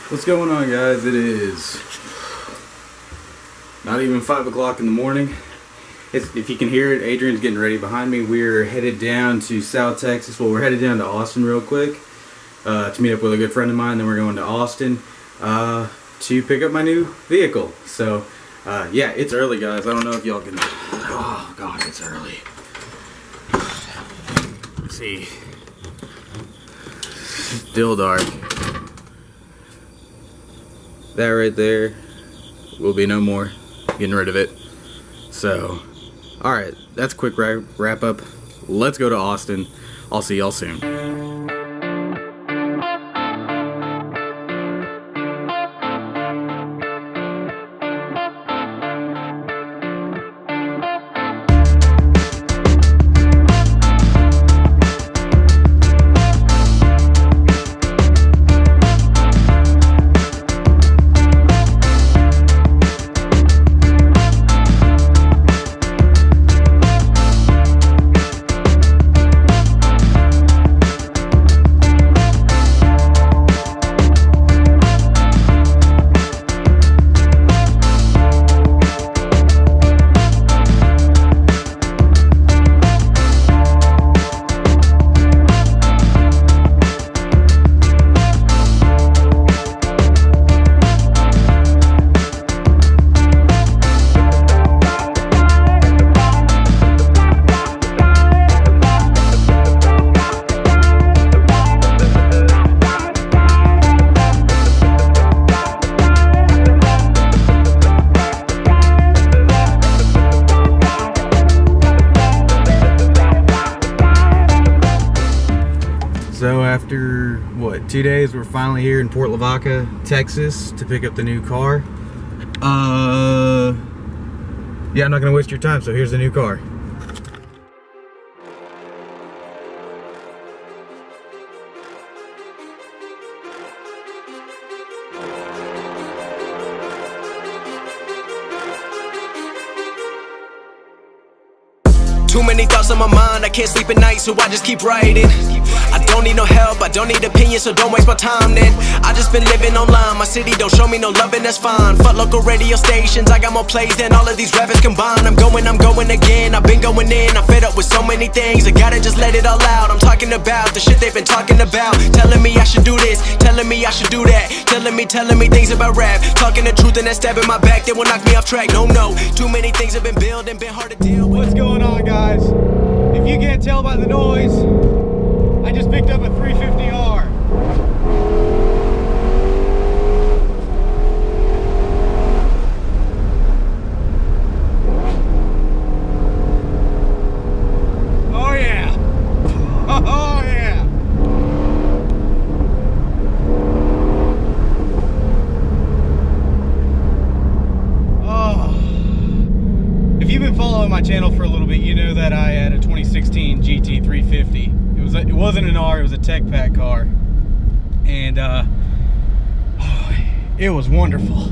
What's going on, guys? It is not even 5 o'clock in the morning. If you can hear it, Adrian's getting ready behind me. We're headed down to South Texas. Well, we're headed down to Austin real quick to meet up with a good friend of mine. Then we're going to Austin to pick up my new vehicle. So yeah, it's early, guys. I don't know if y'all can... Oh God, it's early. Let's see. Still dark. That right there will be no more. Getting rid of it. So, alright, that's a quick wrap up. Let's go to Austin. I'll see y'all soon. So after, what, 2 days, we're finally here in Port Lavaca, Texas to pick up the new car. Yeah, I'm not gonna waste your time, so here's the new car. Too many thoughts on my mind, I can't sleep at night, so I just keep writing. I don't need no help, I don't need opinions, so don't waste my time then. I just been living online, my city don't show me no love and that's fine. Fuck local radio stations, I got more plays than all of these rappers combined. I'm going again, I've been going in, I'm fed up with so many things. I gotta just let it all out, I'm talking about the shit they've been talking about. Telling me I should do this, telling me I should do that. Telling me things about rap. Talking the truth and that stab in my back, they will knock me off track. No, too many things have been building, been hard to deal with. What's going on, guys? If you can't tell by the noise, I just picked up a 350R. Oh yeah! Oh yeah! Oh. If you've been following my channel for a little bit, you know that I had a 2016 GT350. It wasn't an R, it was a tech pack car, and it was wonderful.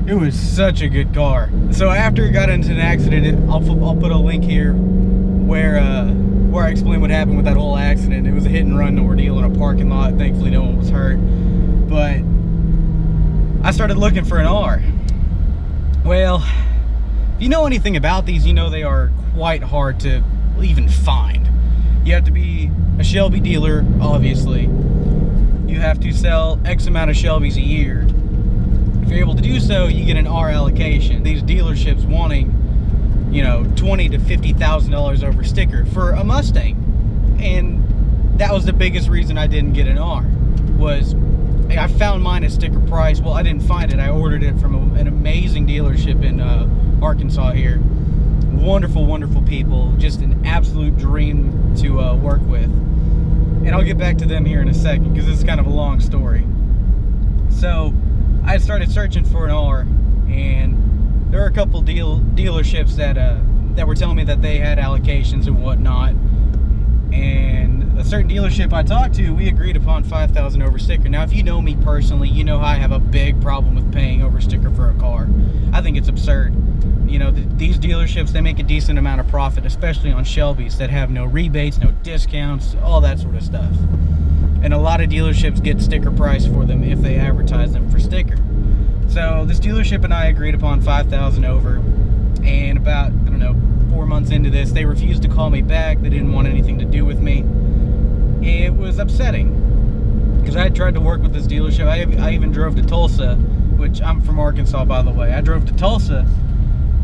It was such a good car. So after it got into an accident, I'll put a link here where I explain what happened with that whole accident. It was a hit and run ordeal in a parking lot. Thankfully no one was hurt, but I started looking for an R. Well, if you know anything about these, you know they are quite hard to even find. You have to be a Shelby dealer, obviously. You have to sell X amount of Shelbys a year. If you're able to do so, you get an R allocation. These dealerships wanting, you know, $20,000 to $50,000 over sticker for a Mustang. And that was the biggest reason I didn't get an R, was I found mine at sticker price. Well, I didn't find it. I ordered it from an amazing dealership in Arkansas here. Wonderful, wonderful people. Just an absolute dream to work with. And I'll get back to them here in a second because it's kind of a long story. So I started searching for an R, and there were a couple dealerships that were telling me that they had allocations and whatnot. And a certain dealership I talked to, we agreed upon $5,000 over sticker. Now, if you know me personally, you know I have a big problem with paying over sticker for a car. I think it's absurd. You know, these dealerships, they make a decent amount of profit, especially on Shelbys that have no rebates, no discounts, all that sort of stuff. and a lot of dealerships get sticker price for them if they advertise them for sticker. So this dealership and I agreed upon $5,000 over, and about, I don't know, 4 months into this, they refused to call me back. They didn't want anything to do with me. It was upsetting because I had tried to work with this dealership. I even drove to Tulsa, which I'm from Arkansas, by the way. I drove to Tulsa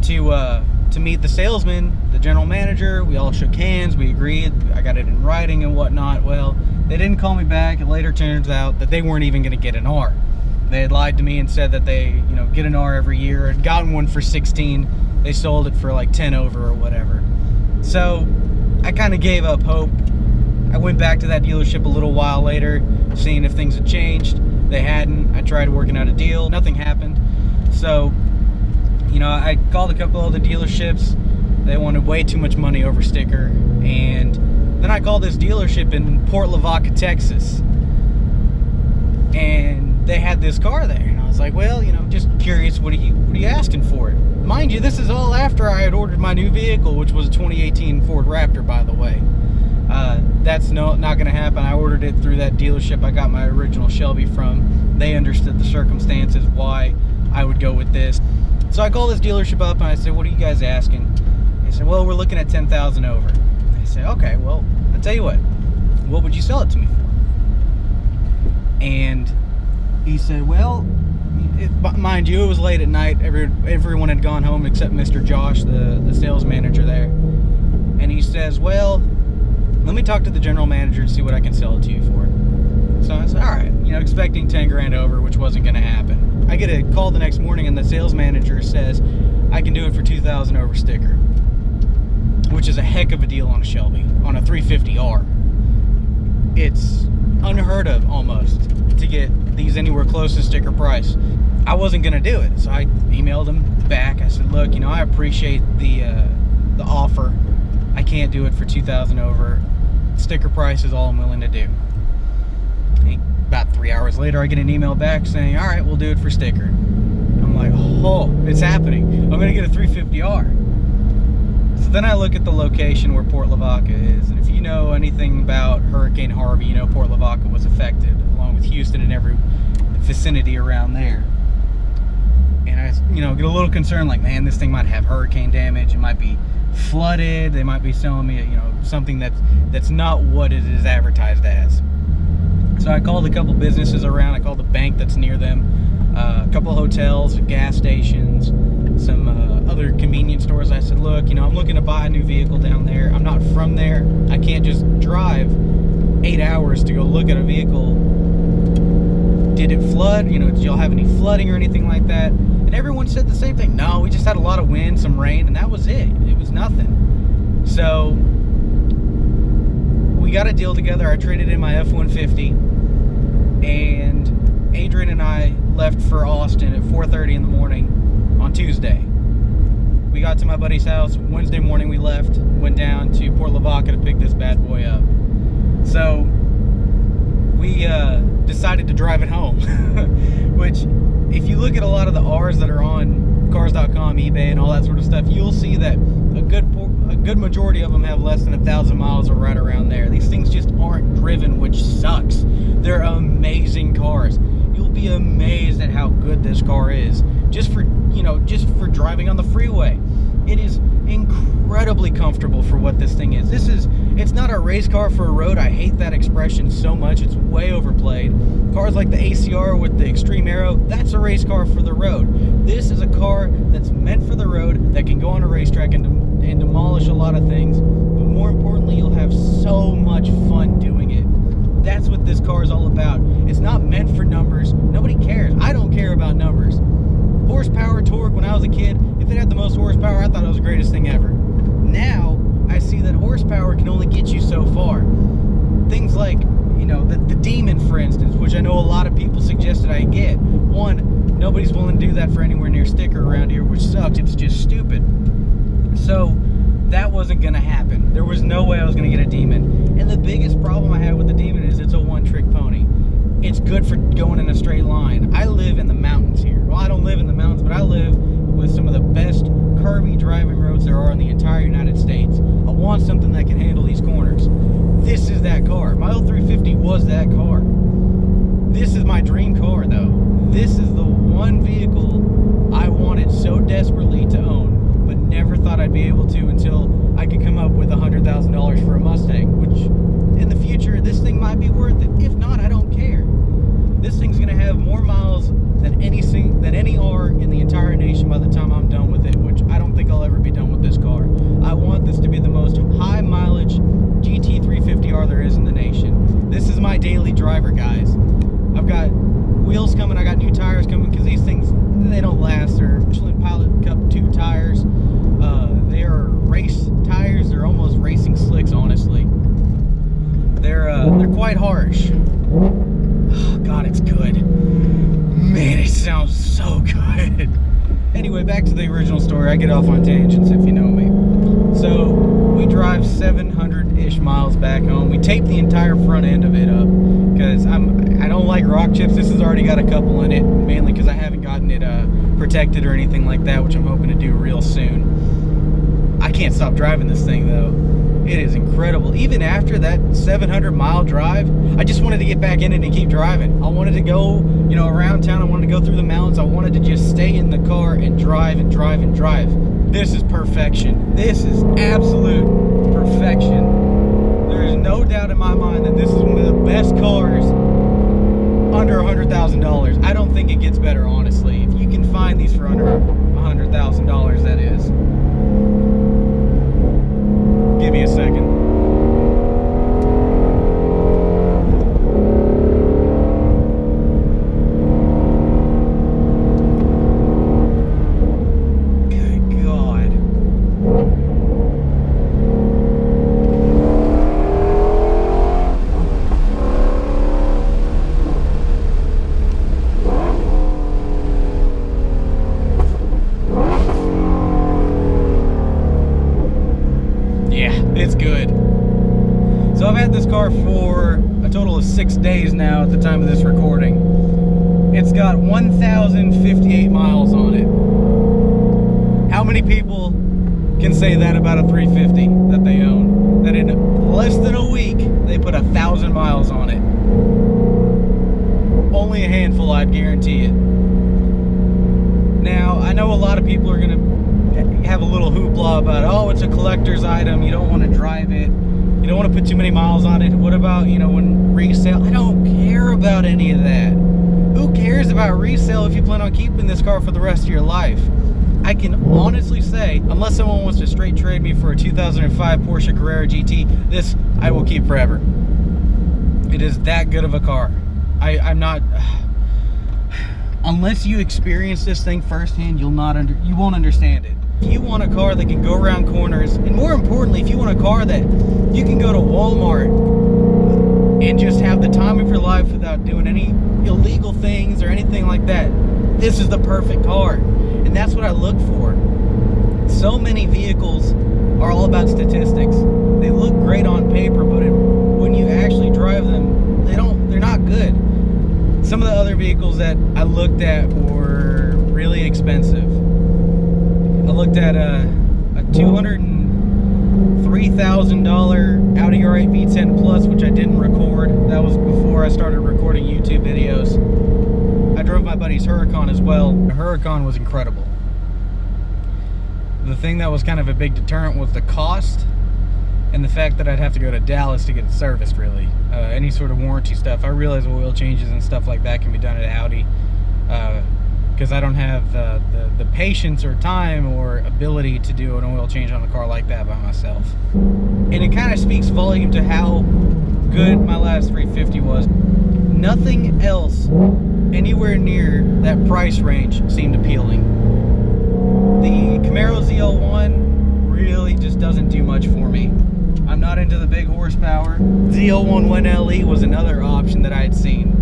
to meet the salesman, the general manager. We all shook hands. We agreed. I got it in writing and whatnot. Well, they didn't call me back. It later turns out that they weren't even going to get an R. They had lied to me and said that they, get an R every year. Had gotten one for 16. They sold it for like 10 over or whatever. So I kind of gave up hope. I went back to that dealership a little while later, seeing if things had changed. They hadn't. I tried working out a deal. Nothing happened. So, I called a couple other dealerships. They wanted way too much money over sticker. And then I called this dealership in Port Lavaca, Texas. And they had this car there. And I was like, well, just curious, what are you asking for it? Mind you, this is all after I had ordered my new vehicle, which was a 2018 Ford Raptor, by the way. That's not going to happen. I ordered it through that dealership I got my original Shelby from. They understood the circumstances why I would go with this. So I called this dealership up and I said, what are you guys asking? They said, well, we're looking at $10,000 over. I said, okay, well, I'll tell you what would you sell it to me for? And he said, well, mind you, it was late at night. Everyone had gone home except Mr. Josh, the sales manager there. And he says, well, let me talk to the general manager and see what I can sell it to you for. So I said, all right, expecting 10 grand over, which wasn't going to happen. I get a call the next morning and the sales manager says, I can do it for $2,000 over sticker, which is a heck of a deal on a Shelby, on a 350R. It's unheard of almost to get these anywhere close to sticker price. I wasn't going to do it, so I emailed him back. I said, look, I appreciate the offer. I can't do it for $2,000 over. Sticker price is all I'm willing to do. About 3 hours later, I get an email back saying, all right, we'll do it for sticker. I'm like, oh, it's happening. I'm going to get a 350R. So then I look at the location where Port Lavaca is. And if you know anything about Hurricane Harvey, Port Lavaca was affected, along with Houston and every vicinity around there. And I, get a little concerned, like, man, this thing might have hurricane damage. It might be flooded. They might be selling me, something that's not what it is advertised as. So I called a couple businesses around. I called the bank that's near them, a couple hotels, gas stations, some other convenience stores. I said, look, I'm looking to buy a new vehicle down there. I'm not from there. I can't just drive 8 hours to go look at a vehicle. Did it flood? Did y'all have any flooding or anything like that? And everyone said the same thing. No, we just had a lot of wind, some rain, and that was it. It was nothing. So we got a deal together. I traded in my F-150. And Adrian and I left for Austin at 4:30 in the morning on Tuesday. We got to my buddy's house Wednesday morning. We left, went down to Port Lavaca to pick this bad boy up. So we decided to drive it home, which if you look at a lot of the R's that are on cars.com, eBay, and all that sort of stuff, you'll see that a good majority of them have less than 1,000 miles or right around there. These things just aren't driven, which sucks. They're amazing cars. You'll be amazed at how good this car is just for driving on the freeway. It is incredibly comfortable for what this thing is. It's not a race car for a road. I hate that expression so much. It's way overplayed. Cars like the ACR with the Extreme Aero, that's a race car for the road. This is a car that's meant for the road, that can go on a racetrack and demolish a lot of things. But more importantly, you'll have so much fun doing it. That's what this car is all about. It's not meant for numbers. Nobody cares. I don't care about numbers. Horsepower, torque, when I was a kid, if it had the most horsepower, I thought it was the greatest thing ever. Now, I see that horsepower can only get you so far. Things like, the Demon, for instance, which I know a lot of people suggested I get. One, nobody's willing to do that for anywhere near sticker around here, which sucks. It's just stupid. So, that wasn't going to happen. There was no way I was going to get a Demon. And the biggest problem I have with the Demon is it's a one-trick pony. It's good for going in a straight line. I live in the mountains here. Well, I don't live in the mountains, but I live with some of the best curvy driving roads there are in the entire United States. I want something that can handle these corners. This is that car. My old 350 was that car. This is my dream car though. This is the one vehicle I wanted so desperately to own, but never thought I'd be able to until I could come up with $100,000 for a Mustang, which in the future, this thing might be worth it. If not, I don't care. This thing's gonna have more miles than any R in the entire nation by the time I'm done with it, which I don't think I'll ever be done with this car. I want this to be the most high mileage GT350R there is in the nation. This is my daily driver, guys. I've got wheels coming, I got new tires coming, because these things, they don't last. They're Michelin Pilot Cup 2 tires. They are race tires. They're almost racing slicks, honestly. They're quite harsh. Oh, God, it's good. Man, it sounds so good. Anyway, back to the original story. I get off on tangents if you know me. So we drive 700-ish miles back home. We tape the entire front end of it up because I don't like rock chips. This has already got a couple in it, mainly because I haven't gotten it protected or anything like that, which I'm hoping to do real soon. I can't stop driving this thing though. It is incredible. Even after that 700-mile drive, I just wanted to get back in it and keep driving. I wanted to go, you know, around town. I wanted to go through the mountains. I wanted to just stay in the car and drive and drive and drive. This is perfection. This is absolute perfection. There is no doubt in my mind that this is one of the best cars under $100,000. I don't think it gets better, honestly. If you can find these for under $100,000, that is. Give me a second. Good God. It's good. So I've had this car for a total of 6 days now at the time of this recording. It's got 1,058 miles on it. How many people can say that about a 350 that they own? That in less than a week, they put 1,000 miles on it. Only a handful, I'd guarantee it. Now, I know a lot of people are going to have a little hoopla about, oh, it's a collector's item, you don't want to drive it, you don't want to put too many miles on it. What about, you know, when resale? I don't care about any of that. Who cares about resale if you plan on keeping this car for the rest of your life? I can honestly say, unless someone wants to straight trade me for a 2005 Porsche Carrera GT, this I will keep forever. It is that good of a car. I'm not... Unless you experience this thing firsthand, you won't understand it. If you want a car that can go around corners, and more importantly, if you want a car that you can go to Walmart and just have the time of your life without doing any illegal things or anything like that, this is the perfect car. And that's what I look for. So many vehicles are all about statistics. They look great on paper, but when you actually drive them, they're not good. Some of the other vehicles that I looked at were really expensive. I looked at a $203,000 Audi R8 V10 Plus, which I didn't record. That was before I started recording YouTube videos. I drove my buddy's Huracan as well. The Huracan was incredible. The thing that was kind of a big deterrent was the cost and the fact that I'd have to go to Dallas to get it serviced, really. Any sort of warranty stuff. I realize oil changes and stuff like that can be done at Audi, because I don't have the patience or time or ability to do an oil change on a car like that by myself. And it kind of speaks volume to how good my last 350 was. Nothing else anywhere near that price range seemed appealing. The Camaro ZL1 really just doesn't do much for me. I'm not into the big horsepower. ZL1 1LE was another option that I had seen.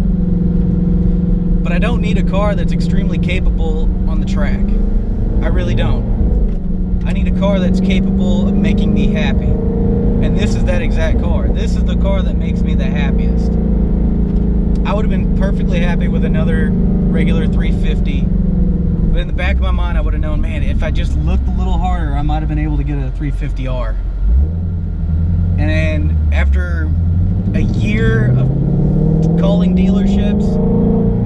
But I don't need a car that's extremely capable on the track. I really don't. I need a car that's capable of making me happy. And this is that exact car. This is the car that makes me the happiest. I would have been perfectly happy with another regular 350. But in the back of my mind, I would have known, man, if I just looked a little harder, I might have been able to get a 350R. And then after a year of calling dealerships,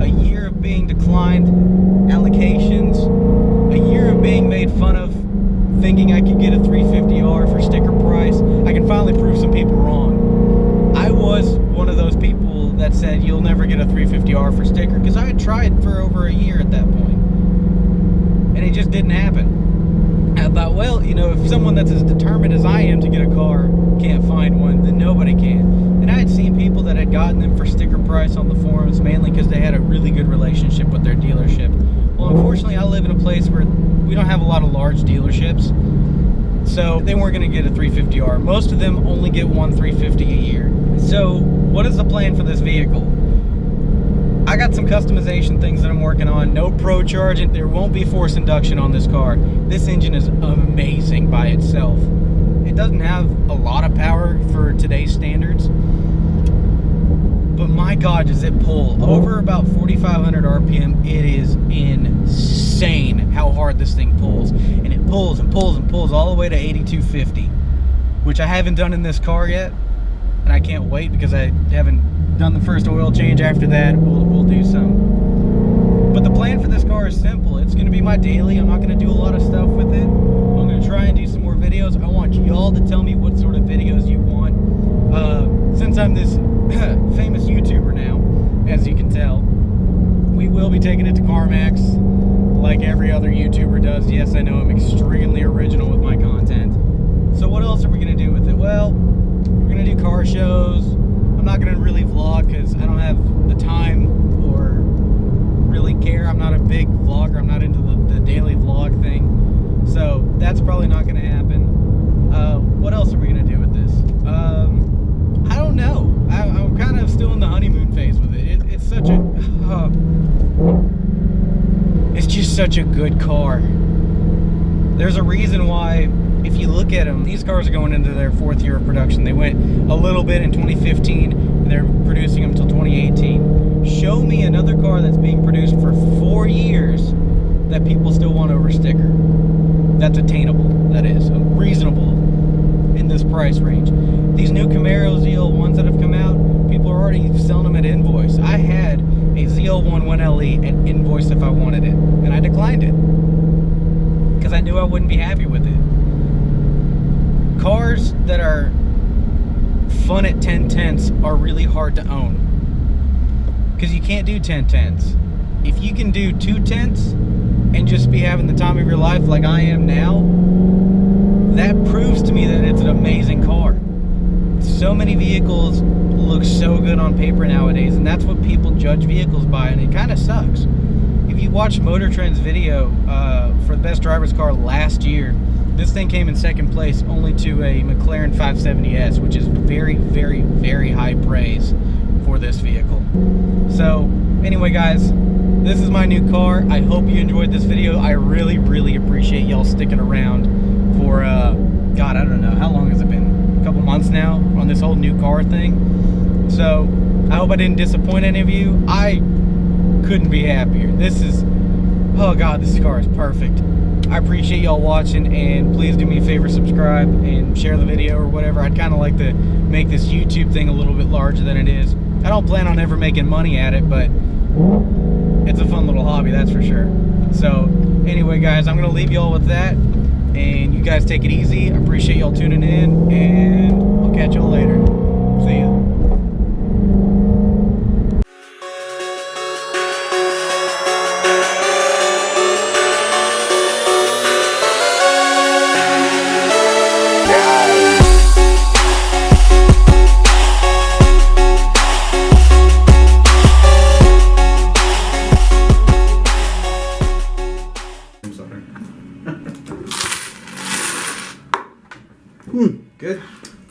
a year of being declined allocations, a year of being made fun of, thinking I could get a 350R for sticker price. I can finally prove some people wrong. I was one of those people that said you'll never get a 350R for sticker, because I had tried for over a year at that point, and it just didn't happen. I thought, well, you know, if someone that's as determined as I am to get a car can't find one, then nobody can. And I had seen people that had gotten them for sticker price on the forums, mainly because they had a really good relationship with their dealership. Well, unfortunately, I live in a place where we don't have a lot of large dealerships, so they weren't going to get a 350R. Most of them only get one 350 a year. So what is the plan for this vehicle? I got some customization things that I'm working on. No pro charging. There won't be force induction on this car. This engine is amazing by itself. It doesn't have a lot of power for today's standards, but my God, does it pull. Over about 4,500 RPM, it is insane how hard this thing pulls. And it pulls and pulls and pulls all the way to 8,250, which I haven't done in this car yet. And I can't wait, because I haven't done the first oil change. After that, we'll do some. But the plan for this car is simple. It's going to be my daily. I'm not going to do a lot of stuff with it. I'm going to try and do some more videos. I want y'all to tell me what sort of videos you want. Since I'm this famous YouTuber now, as you can tell, we will be taking it to CarMax like every other YouTuber does. Yes, I know I'm extremely original with my content. So what else are we going to do with it? Well, we're going to do car shows. I'm not going to really vlog because I don't have the time or really care. I'm not a big vlogger. I'm not into the daily vlog thing. So that's probably not going to happen. What else are we going to do with this? I don't know. I'm kind of still in the honeymoon phase with it. It's such a... it's just such a good car. There's a reason why, if you look at them, these cars are going into their 4th year of production. They went a little bit in 2015, and they're producing them until 2018. Show me another car that's being produced for 4 years that people still want over sticker. That's attainable, that is. Reasonable in this price range. These new Camaro ZL1s that have come out, people are already selling them at invoice. I had a ZL1 1LE at invoice if I wanted it, and I declined it because I knew I wouldn't be happy with it. Cars that are fun at 10/10s are really hard to own, because you can't do 10/10s. If you can do 2/10s and just be having the time of your life like I am now, that proves to me that it's an amazing car. So many vehicles look so good on paper nowadays, and that's what people judge vehicles by, and it kind of sucks. If you watch Motor Trend's video for the best driver's car last year, this thing came in 2nd place only to a McLaren 570S, which is very, very, very high praise for this vehicle. So anyway, guys, this is my new car. I hope you enjoyed this video. I really, really appreciate y'all sticking around for, God, I don't know, how long has it been? A couple months now on this whole new car thing. So I hope I didn't disappoint any of you. I couldn't be happier. This is, oh God, this car is perfect. I appreciate y'all watching, and please do me a favor, subscribe and share the video or whatever. I'd kind of like to make this YouTube thing a little bit larger than it is. I don't plan on ever making money at it, but it's a fun little hobby, that's for sure. So anyway, guys, I'm gonna leave y'all with that, and you guys take it easy. I appreciate y'all tuning in, and I'll catch y'all later. See ya. Good.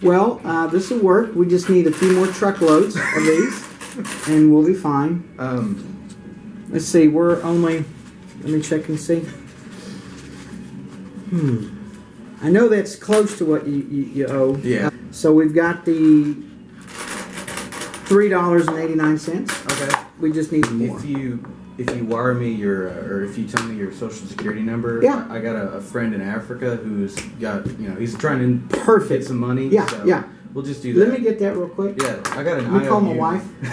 Well, this will work. We just need a few more truckloads of these, and we'll be fine. Let's see. We're only. Let me check and see. I know that's close to what you owe. Yeah. So we've got the $3.89. Okay. We just need more. If you wire me your, or if you tell me your social security number, Yeah. I got a friend in Africa who's got, he's trying to Perfect. get some money. Yeah, so yeah. We'll just do that. Let me get that real quick. Yeah, I got an Let me call my IOU. wife.